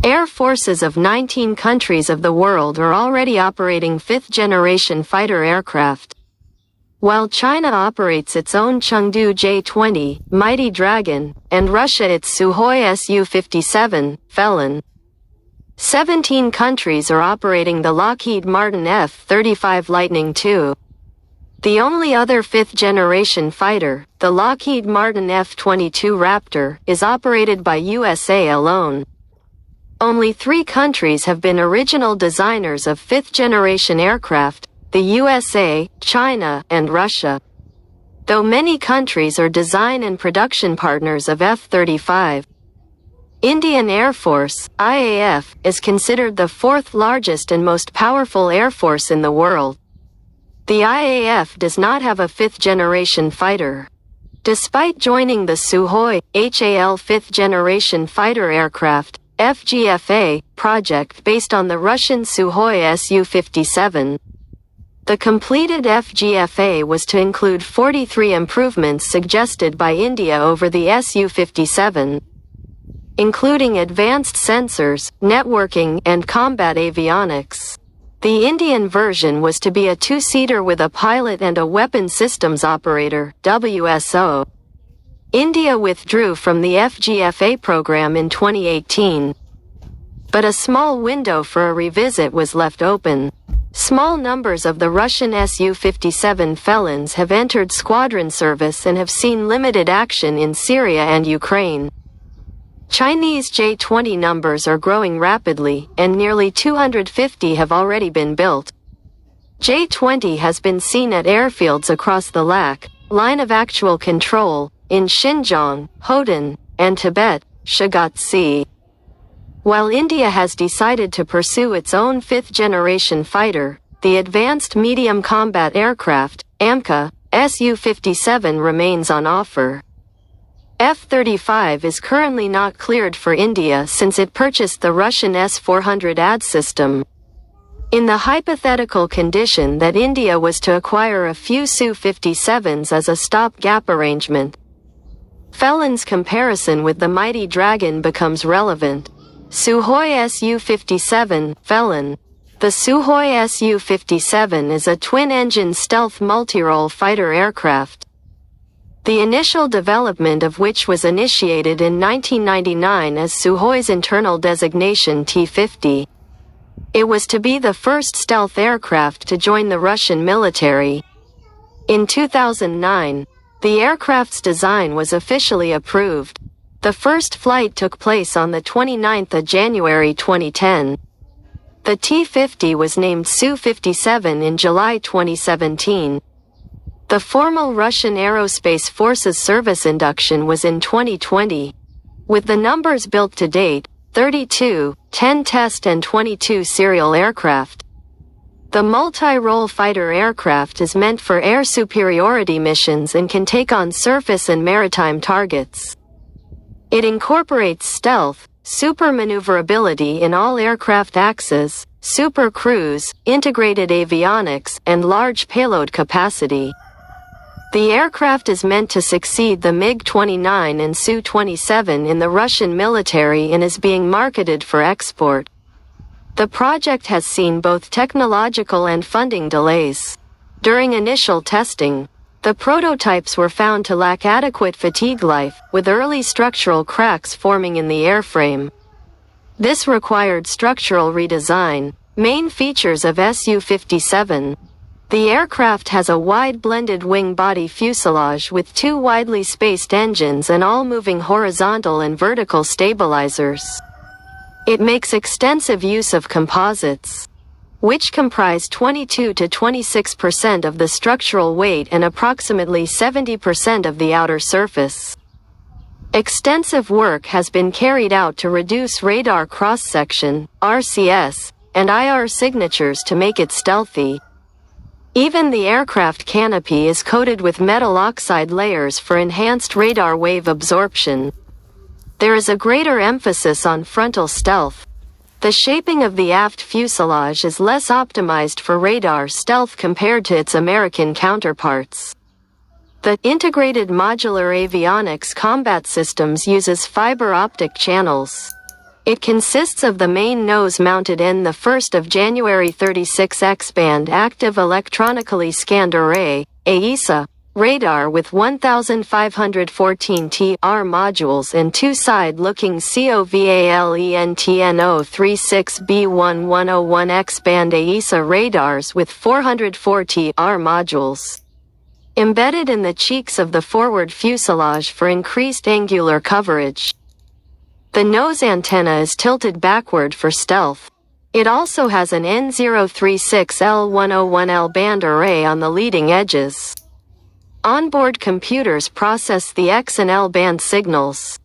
Air forces of 19 countries of the world are already operating fifth-generation fighter aircraft. While China operates its own Chengdu J-20, Mighty Dragon, and Russia its Sukhoi Su-57, Felon. 17 countries are operating the Lockheed Martin F-35 Lightning II. The only other fifth-generation fighter, the Lockheed Martin F-22 Raptor, is operated by USA alone. Only 3 countries have been original designers of fifth-generation aircraft: the USA, China, and Russia. Though many countries are design and production partners of F-35. Indian Air Force, IAF, is considered the 4th largest and most powerful air force in the world. The IAF does not have a fifth-generation fighter. Despite joining the Sukhoi, HAL fifth-generation fighter aircraft, FGFA, project based on the Russian Sukhoi Su-57. The completed FGFA was to include 43 improvements suggested by India over the Su-57, including advanced sensors, networking, and combat avionics. The Indian version was to be a 2-seater with a pilot and a weapon systems operator, WSO. India withdrew from the FGFA program in 2018. But a small window for a revisit was left open. Small numbers of the Russian Su-57 Felons have entered squadron service and have seen limited action in Syria and Ukraine. Chinese J-20 numbers are growing rapidly, and nearly 250 have already been built. J-20 has been seen at airfields across the LAC, line of actual control, in Xinjiang, Hotan, and Tibet, Shagatsi. While India has decided to pursue its own fifth-generation fighter, the Advanced Medium Combat Aircraft, AMCA, Su-57 remains on offer. F-35 is currently not cleared for India since it purchased the Russian S-400 AD system. In the hypothetical condition that India was to acquire a few Su-57s as a stopgap arrangement, Felon's comparison with the Mighty Dragon becomes relevant. Sukhoi Su-57, Felon. The Sukhoi Su-57 is a twin-engine stealth multirole fighter aircraft, the initial development of which was initiated in 1999 as Sukhoi's internal designation T-50. It was to be the first stealth aircraft to join the Russian military. In 2009, the aircraft's design was officially approved. The first flight took place on the 29th of January 2010. The T-50 was named Su-57 in July 2017. The formal Russian Aerospace Forces service induction was in 2020. With the numbers built to date, 32, 10 test and 22 serial aircraft. The multi-role fighter aircraft is meant for air superiority missions and can take on surface and maritime targets. It incorporates stealth, super maneuverability in all aircraft axes, super cruise, integrated avionics, and large payload capacity. The aircraft is meant to succeed the MiG-29 and Su-27 in the Russian military and is being marketed for export. The project has seen both technological and funding delays. During initial testing, the prototypes were found to lack adequate fatigue life, with early structural cracks forming in the airframe. This required structural redesign. Main features of Su-57. The aircraft has a wide blended wing-body fuselage with 2 widely spaced engines and all moving horizontal and vertical stabilizers. It makes extensive use of composites, which comprise 22 to 26% of the structural weight and approximately 70% of the outer surface. Extensive work has been carried out to reduce radar cross-section, RCS, and IR signatures to make it stealthy. Even the aircraft canopy is coated with metal oxide layers for enhanced radar wave absorption. There is a greater emphasis on frontal stealth. The shaping of the aft fuselage is less optimized for radar stealth compared to its American counterparts. The integrated modular avionics combat systems uses fiber optic channels. It consists of the main nose-mounted N1 January 36 X-band active electronically scanned array, AESA, radar with 1514 TR modules and two side-looking COVALENTNO36B1101 X-band AESA radars with 404 TR modules. Embedded in the cheeks of the forward fuselage for increased angular coverage. The nose antenna is tilted backward for stealth. It also has an N036L101L band array on the leading edges. Onboard computers process the X and L band signals,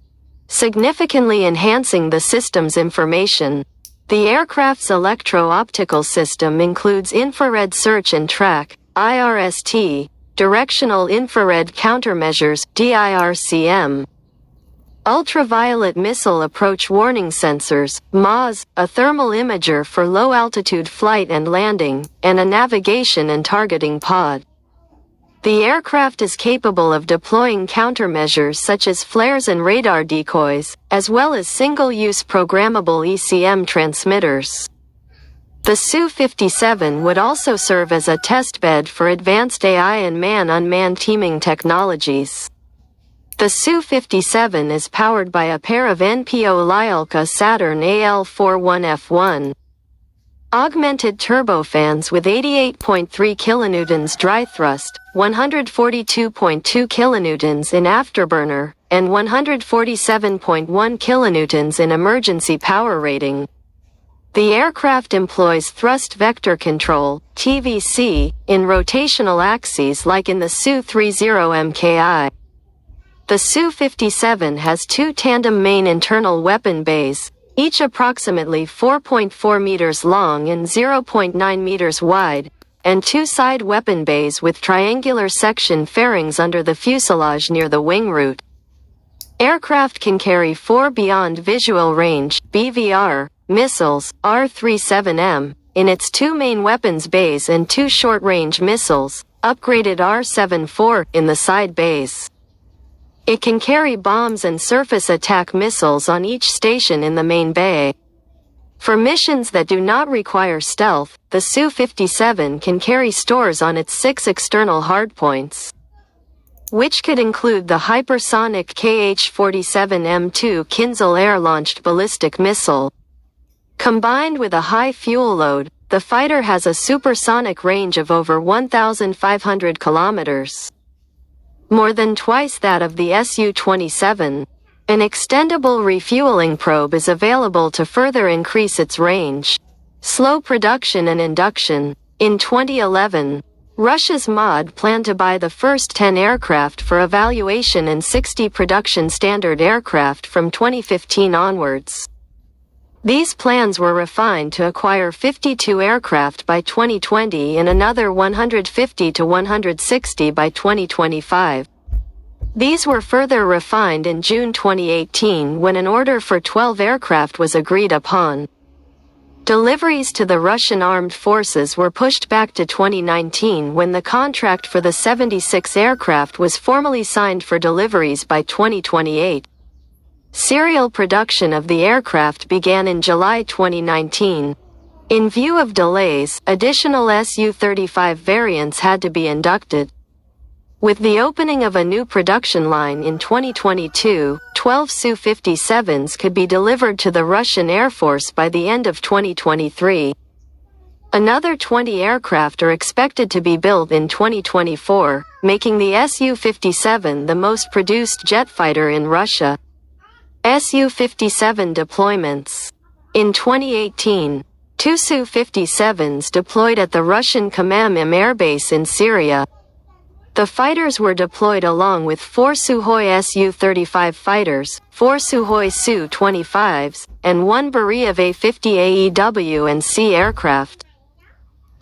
significantly enhancing the system's information. The aircraft's electro-optical system includes infrared search and track, IRST, directional infrared countermeasures, DIRCM, ultraviolet missile approach warning sensors, MAWS, a thermal imager for low-altitude flight and landing, and a navigation and targeting pod. The aircraft is capable of deploying countermeasures such as flares and radar decoys, as well as single-use programmable ECM transmitters. The Su-57 would also serve as a testbed for advanced AI and man-unmanned teaming technologies. The Su-57 is powered by a pair of NPO Lyulka Saturn AL41F1 augmented turbofans with 88.3 kN dry thrust, 142.2 kN in afterburner, and 147.1 kN in emergency power rating. The aircraft employs thrust vector control, TVC, in rotational axes like in the Su-30 Mki. The Su-57 has two tandem main internal weapon bays, each approximately 4.4 meters long and 0.9 meters wide, and two side weapon bays with triangular section fairings under the fuselage near the wing root. Aircraft can carry 4 beyond visual range (BVR) missiles, R-37M, in its two main weapons bays and two short-range missiles, upgraded R-74, in the side bays. It can carry bombs and surface attack missiles on each station in the main bay. For missions that do not require stealth, the Su-57 can carry stores on its 6 external hardpoints, which could include the hypersonic KH-47M2 Kinzhal air-launched ballistic missile. Combined with a high fuel load, the fighter has a supersonic range of over 1,500 kilometers. More than twice that of the Su-27. An extendable refueling probe is available to further increase its range. Slow production and induction. In 2011, Russia's MOD planned to buy the first 10 aircraft for evaluation and 60 production standard aircraft from 2015 onwards. These plans were refined to acquire 52 aircraft by 2020 and another 150 to 160 by 2025. These were further refined in June 2018 when an order for 12 aircraft was agreed upon. Deliveries to the Russian armed forces were pushed back to 2019 when the contract for the 76 aircraft was formally signed for deliveries by 2028. Serial production of the aircraft began in July 2019. In view of delays, additional Su-35 variants had to be inducted. With the opening of a new production line in 2022, 12 Su-57s could be delivered to the Russian Air Force by the end of 2023. Another 20 aircraft are expected to be built in 2024, making the Su-57 the most produced jet fighter in Russia. Su-57 deployments. In 2018, 2 Su-57s deployed at the Russian Khmeimim airbase in Syria. The fighters were deployed along with 4 Sukhoi Su-35 fighters, 4 Sukhoi Su-25s, and 1 Beriev A-50 AEW and C aircraft.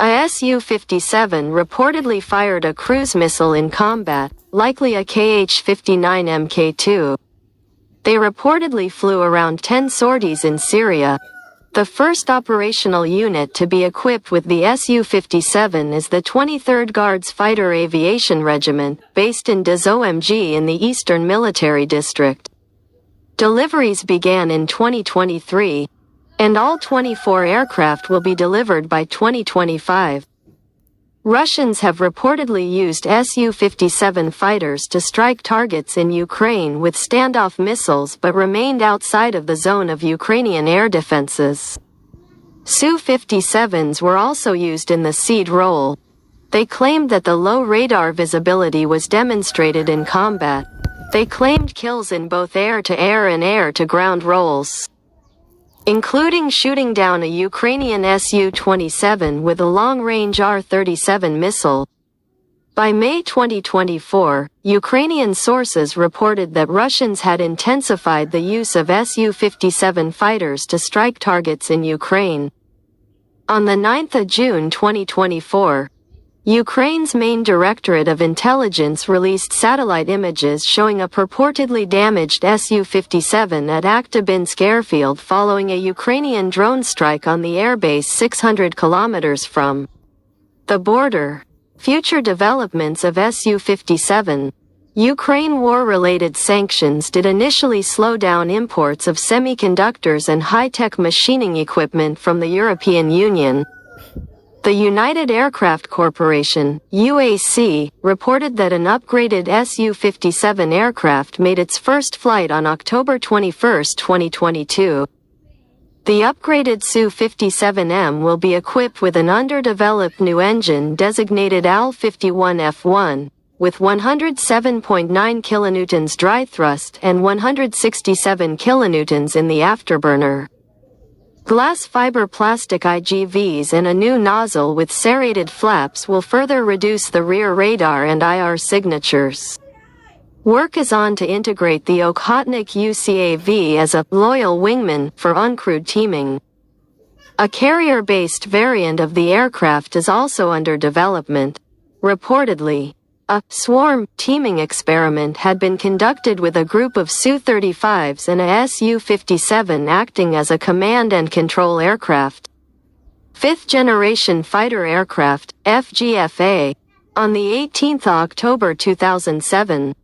A Su-57 reportedly fired a cruise missile in combat, likely a KH-59 Mk2. They reportedly flew around 10 sorties in Syria. The first operational unit to be equipped with the Su-57 is the 23rd Guards Fighter Aviation Regiment, based in Dzomg in the Eastern Military District. Deliveries began in 2023, and all 24 aircraft will be delivered by 2025. Russians have reportedly used Su-57 fighters to strike targets in Ukraine with standoff missiles but remained outside of the zone of Ukrainian air defenses. Su-57s were also used in the SEAD role. They claimed that the low radar visibility was demonstrated in combat. They claimed kills in both air-to-air and air-to-ground roles, including shooting down a Ukrainian Su-27 with a long-range R-37 missile. By May 2024, Ukrainian sources reported that Russians had intensified the use of Su-57 fighters to strike targets in Ukraine. On the 9th of June 2024, Ukraine's main Directorate of Intelligence released satellite images showing a purportedly damaged Su-57 at Aktybinsk airfield following a Ukrainian drone strike on the airbase 600 kilometers from the border. Future developments of Su-57. Ukraine war-related sanctions did initially slow down imports of semiconductors and high-tech machining equipment from the European Union. The United Aircraft Corporation, UAC, reported that an upgraded Su-57 aircraft made its first flight on October 21, 2022. The upgraded Su-57M will be equipped with an underdeveloped new engine designated AL-51F1, with 107.9 kilonewtons dry thrust and 167 kilonewtons in the afterburner. Glass fiber plastic IGVs and a new nozzle with serrated flaps will further reduce the rear radar and IR signatures. Work is on to integrate the Okhotnik UCAV as a loyal wingman for uncrewed teaming. A carrier-based variant of the aircraft is also under development. Reportedly, a swarm teaming experiment had been conducted with a group of Su-35s and a Su-57 acting as a command and control aircraft. Fifth-generation fighter aircraft, FGFA. On the 18th of October 2007,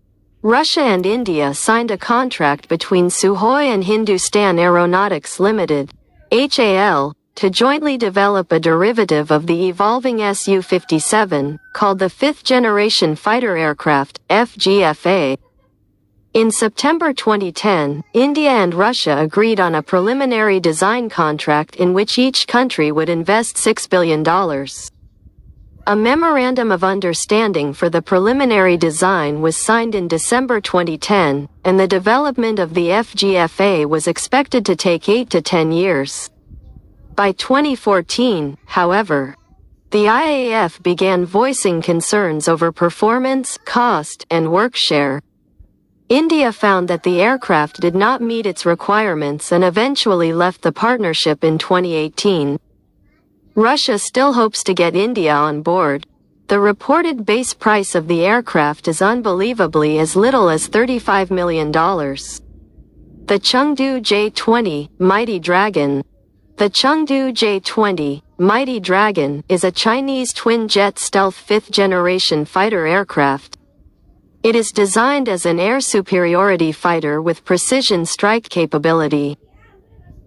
Russia and India signed a contract between Sukhoi and Hindustan Aeronautics Limited, HAL, to jointly develop a derivative of the evolving Su-57, called the Fifth-Generation Fighter Aircraft, FGFA. In September 2010, India and Russia agreed on a preliminary design contract in which each country would invest $6 billion. A memorandum of understanding for the preliminary design was signed in December 2010, and the development of the FGFA was expected to take 8 to 10 years. By 2014, however, the IAF began voicing concerns over performance, cost, and work share. India found that the aircraft did not meet its requirements and eventually left the partnership in 2018. Russia still hopes to get India on board. The reported base price of the aircraft is unbelievably as little as $35 million. The Chengdu J-20, Mighty Dragon. The Chengdu J-20, Mighty Dragon, is a Chinese twin-jet stealth fifth-generation fighter aircraft. It is designed as an air superiority fighter with precision strike capability.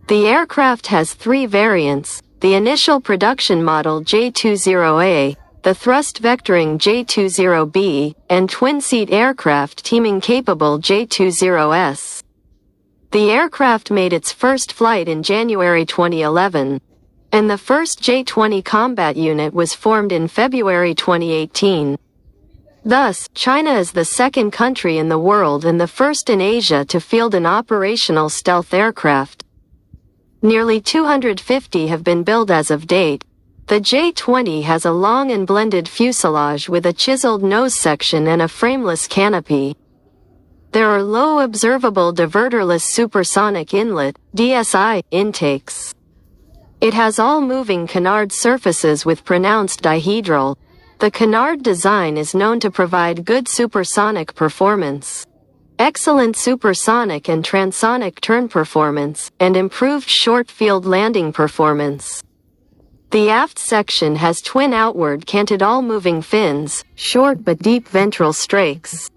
The aircraft has 3 variants: the initial production model J-20A, the thrust-vectoring J-20B, and twin-seat aircraft teaming-capable J-20S. The aircraft made its first flight in January 2011, and the first J-20 combat unit was formed in February 2018. Thus, China is the second country in the world and the first in Asia to field an operational stealth aircraft. Nearly 250 have been built as of date. The J-20 has a long and blended fuselage with a chiseled nose section and a frameless canopy. There are low observable diverterless supersonic inlet (DSI) intakes. It has all-moving canard surfaces with pronounced dihedral. The canard design is known to provide good supersonic performance, excellent supersonic and transonic turn performance, and improved short-field landing performance. The aft section has twin outward canted all-moving fins, short but deep ventral strakes.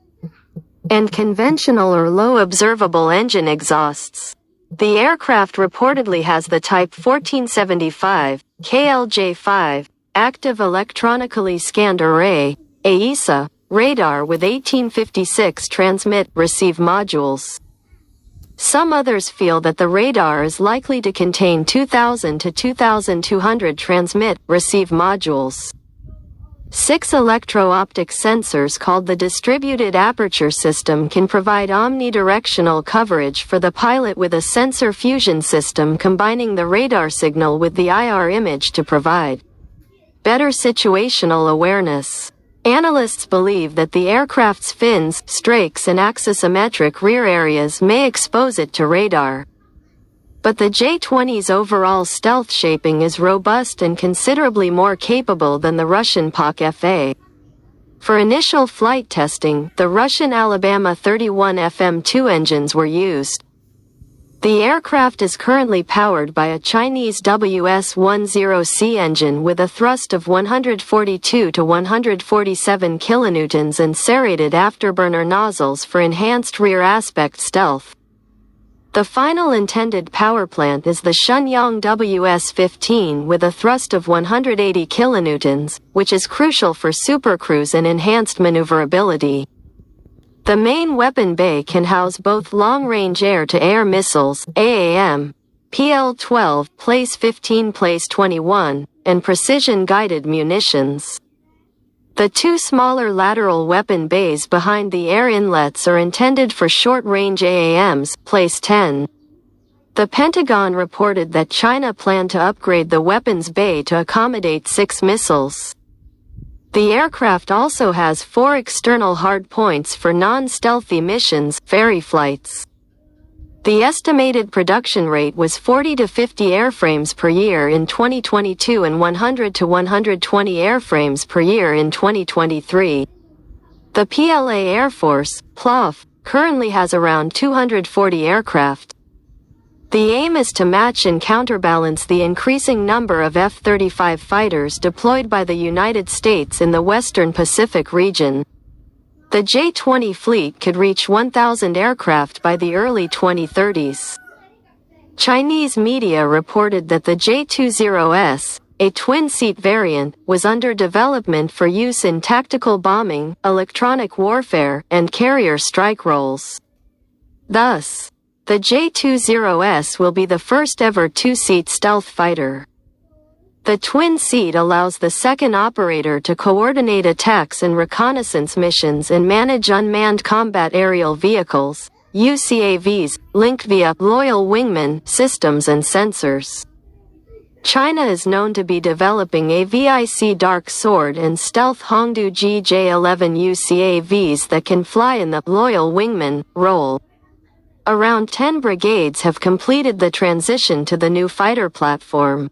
and conventional or low observable engine exhausts. The aircraft reportedly has the Type 1475, KLJ-5, Active Electronically Scanned Array, AESA, radar with 1856 transmit-receive modules. Some others feel that the radar is likely to contain 2,000 to 2,200 transmit-receive modules. 6 electro-optic sensors called the Distributed Aperture System can provide omnidirectional coverage for the pilot with a sensor fusion system combining the radar signal with the IR image to provide better situational awareness. Analysts believe that the aircraft's fins, strakes and axisymmetric rear areas may expose it to radar. But the J-20's overall stealth shaping is robust and considerably more capable than the Russian PAK-FA. For initial flight testing, the Russian Alabama 31 FM2 engines were used. The aircraft is currently powered by a Chinese WS-10C engine with a thrust of 142 to 147 kilonewtons and serrated afterburner nozzles for enhanced rear aspect stealth. The final intended power plant is the Shenyang WS-15 with a thrust of 180 kilonewtons, which is crucial for supercruise and enhanced maneuverability. The main weapon bay can house both long-range air-to-air missiles, AAM, PL-12, Place 15, Place 21, and precision-guided munitions. The 2 smaller lateral weapon bays behind the air inlets are intended for short-range AAMs, Place 10. The Pentagon reported that China planned to upgrade the weapons bay to accommodate 6 missiles. The aircraft also has 4 external hardpoints for non-stealthy missions, ferry flights. The estimated production rate was 40 to 50 airframes per year in 2022 and 100 to 120 airframes per year in 2023. The PLA Air Force, PLAF, currently has around 240 aircraft. The aim is to match and counterbalance the increasing number of F-35 fighters deployed by the United States in the Western Pacific region. The J-20 fleet could reach 1,000 aircraft by the early 2030s. Chinese media reported that the J-20S, a twin-seat variant, was under development for use in tactical bombing, electronic warfare, and carrier strike roles. Thus, the J-20S will be the first-ever 2-seat stealth fighter. The twin seat allows the second operator to coordinate attacks and reconnaissance missions and manage unmanned combat aerial vehicles, UCAVs, linked via loyal wingman systems and sensors. China is known to be developing a VIC Dark Sword and stealth Hongdu GJ-11 UCAVs that can fly in the loyal wingman role. Around 10 brigades have completed the transition to the new fighter platform.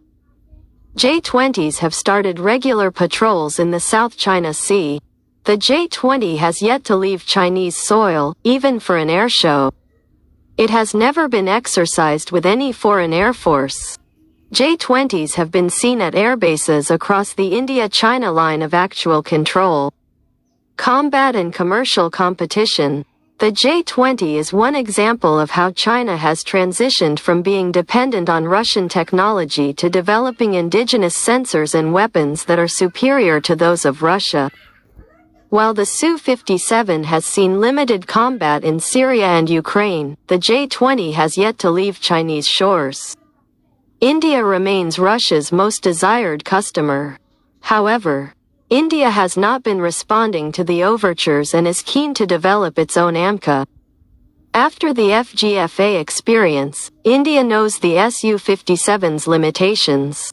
J-20s have started regular patrols in the South China Sea. The J-20 has yet to leave Chinese soil, even for an air show. It has never been exercised with any foreign air force. J-20s have been seen at airbases across the India-China line of actual control. Combat and commercial competition. The J-20 is one example of how China has transitioned from being dependent on Russian technology to developing indigenous sensors and weapons that are superior to those of Russia. While the Su-57 has seen limited combat in Syria and Ukraine, the J-20 has yet to leave Chinese shores. India remains Russia's most desired customer. However, India has not been responding to the overtures and is keen to develop its own AMCA. After the FGFA experience, India knows the Su-57's limitations.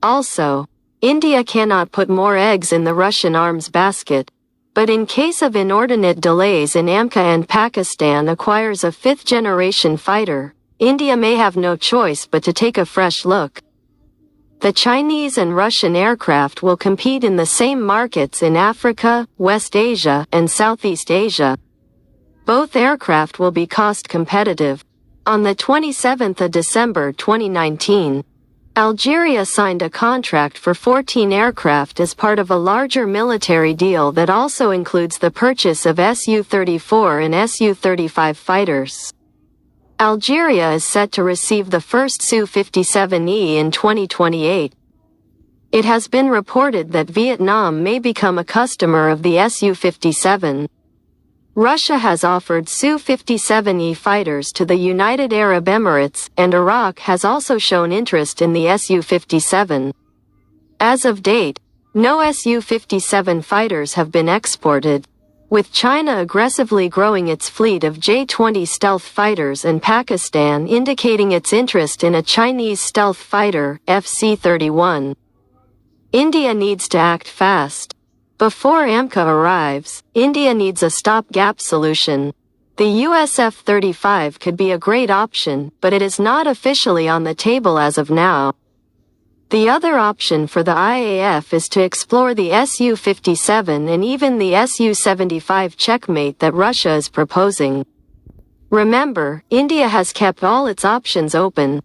Also, India cannot put more eggs in the Russian arms basket, but in case of inordinate delays in AMCA and Pakistan acquires a 5th-generation fighter, India may have no choice but to take a fresh look. The Chinese and Russian aircraft will compete in the same markets in Africa, West Asia, and Southeast Asia. Both aircraft will be cost competitive. On the 27th of December 2019, Algeria signed a contract for 14 aircraft as part of a larger military deal that also includes the purchase of Su-34 and Su-35 fighters. Algeria is set to receive the first Su-57E in 2028. It has been reported that Vietnam may become a customer of the Su-57. Russia has offered Su-57E fighters to the United Arab Emirates, and Iraq has also shown interest in the Su-57. As of date, no Su-57 fighters have been exported, with China aggressively growing its fleet of J-20 stealth fighters and Pakistan indicating its interest in a Chinese stealth fighter, FC-31. India needs to act fast. Before AMCA arrives, India needs a stopgap solution. The US F-35 could be a great option, but it is not officially on the table as of now. The other option for the IAF is to explore the Su-57 and even the Su-75 checkmate that Russia is proposing. Remember, India has kept all its options open.